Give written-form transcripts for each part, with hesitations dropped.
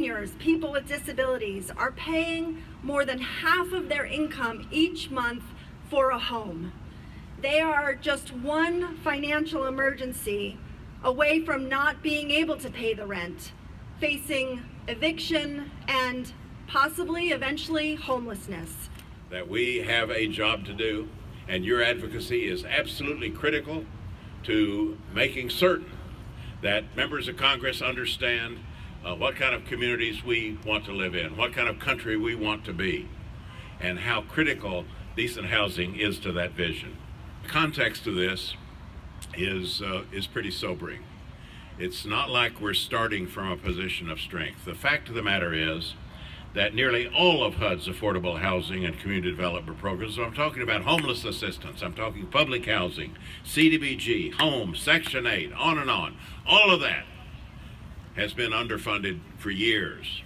seniors, people with disabilities, are paying more than half of their income each month for a home. They are just one financial emergency away from not being able to pay the rent, facing eviction and possibly eventually homelessness. That we have a job to do, and your advocacy is absolutely critical to making certain that members of Congress understand what kind of communities we want to live in, what kind of country we want to be, and how critical decent housing is to that vision. The context of this is pretty sobering. It's not like we're starting from a position of strength. The fact of the matter is that nearly all of HUD's affordable housing and community development programs, so I'm talking about homeless assistance, I'm talking public housing, CDBG, home, Section 8, on, all of that has been underfunded for years,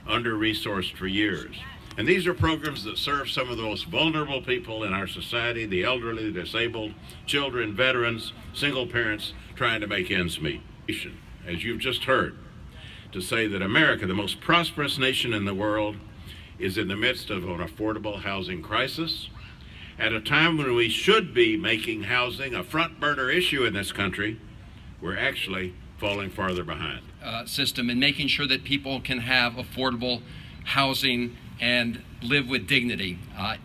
under-resourced for years. And these are programs that serve some of the most vulnerable people in our society, the elderly, the disabled, children, veterans, single parents trying to make ends meet. As you've just heard, to say that America, the most prosperous nation in the world, is in the midst of an affordable housing crisis at a time when we should be making housing a front burner issue in this country. We're actually falling farther behind. System and making sure that people can have affordable housing and live with dignity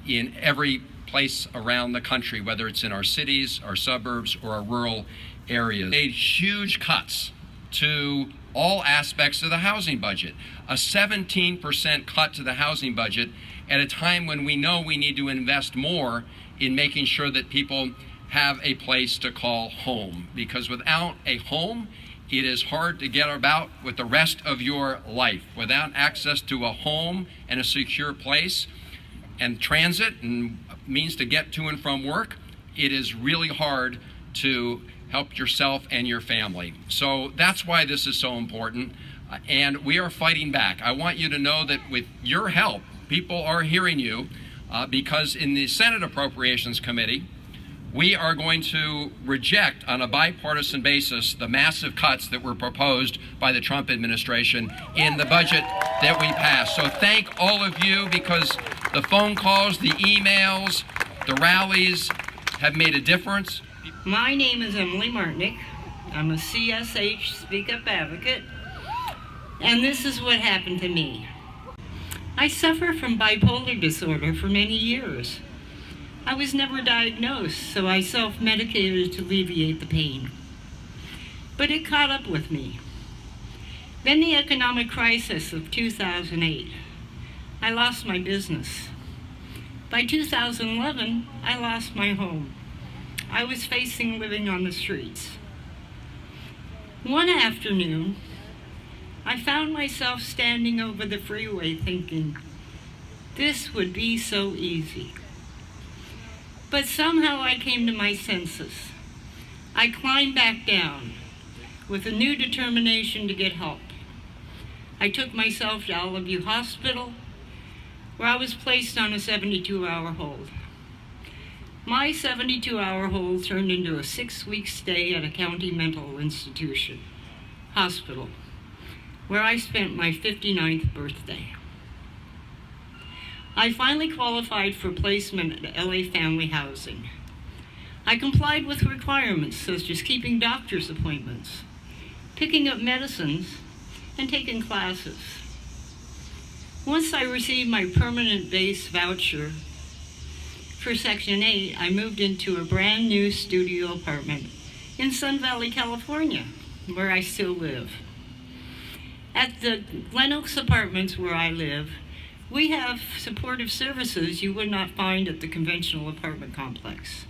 in every place around the country, whether it's in our cities, our suburbs, or our rural areas. Made huge cuts to all aspects of the housing budget. A 17% cut to the housing budget at a time when we know we need to invest more in making sure that people have a place to call home. Because without a home, it is hard to get about with the rest of your life. Without access to a home and a secure place and transit and means to get to and from work, it is really hard to help yourself and your family. So that's why this is so important, and we are fighting back. I want you to know that with your help, people are hearing you, because in the Senate Appropriations Committee, we are going to reject on a bipartisan basis the massive cuts that were proposed by the Trump administration in the budget that we passed. So thank all of you, because the phone calls, the emails, the rallies have made a difference. My name is Emily Martinuik. I'm a CSH Speak Up advocate, and this is what happened to me. I suffer from bipolar disorder for many years. I was never diagnosed, so I self-medicated to alleviate the pain. But it caught up with me. Then the economic crisis of 2008. I lost my business. By 2011, I lost my home. I was facing living on the streets. One afternoon, I found myself standing over the freeway thinking, this would be so easy. But somehow I came to my senses. I climbed back down with a new determination to get help. I took myself to Olive View Hospital, where I was placed on a 72-hour hold. My 72-hour hold turned into a 6-week stay at a county mental institution, hospital, where I spent my 59th birthday. I finally qualified for placement at LA Family Housing. I complied with requirements such as keeping doctor's appointments, picking up medicines, and taking classes. Once I received my permanent base voucher for Section 8, I moved into a brand new studio apartment in Sun Valley, California, where I still live. At the Glen Oaks Apartments where I live, we have supportive services you would not find at the conventional apartment complex.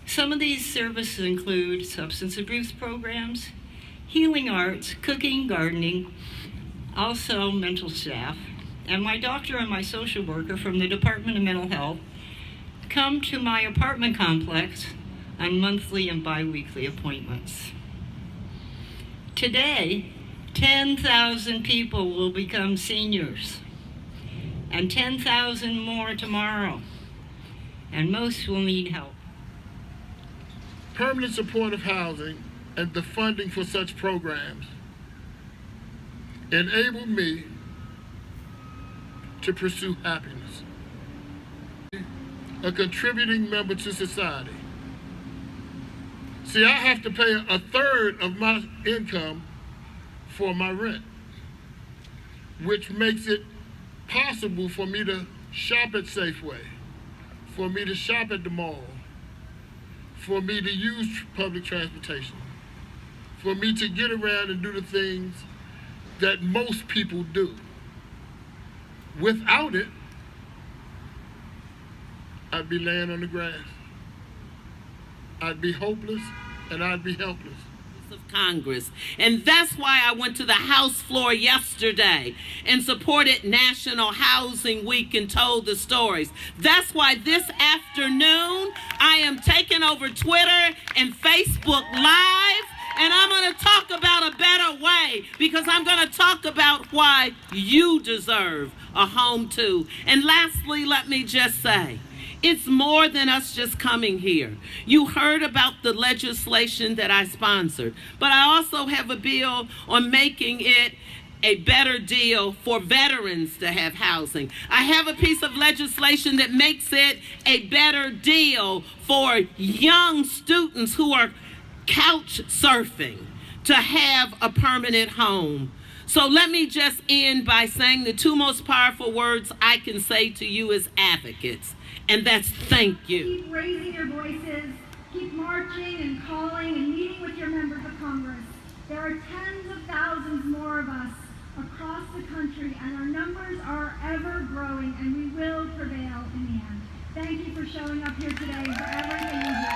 Some of these services include substance abuse programs, healing arts, cooking, gardening, also mental staff, and my doctor and my social worker from the Department of Mental Health come to my apartment complex on monthly and bi-weekly appointments. Today, 10,000 people will become seniors, and 10,000 more tomorrow, and most will need help. Permanent supportive housing and the funding for such programs enable me to pursue happiness. A contributing member to society. See, I have to pay 1/3 of my income for my rent, which makes it possible for me to shop at Safeway, for me to shop at the mall, for me to use public transportation, for me to get around and do the things that most people do. Without it, I'd be laying on the grass. I'd be hopeless and I'd be helpless. Of Congress. And that's why I went to the House floor yesterday and supported National Housing Week and told the stories. That's why this afternoon I am taking over Twitter and Facebook Live, and I'm going to talk about a better way, because I'm going to talk about why you deserve a home too. And lastly, let me just say, it's more than us just coming here. You heard about the legislation that I sponsored, but I also have a bill on making it a better deal for veterans to have housing. I have a piece of legislation that makes it a better deal for young students who are couch surfing to have a permanent home. So let me just end by saying the two most powerful words I can say to you as advocates, and that's thank you. Keep raising your voices, keep marching and calling and meeting with your members of Congress. There are tens of thousands more of us across the country, and our numbers are ever growing, and we will prevail in the end. Thank you for showing up here today and for everything you do.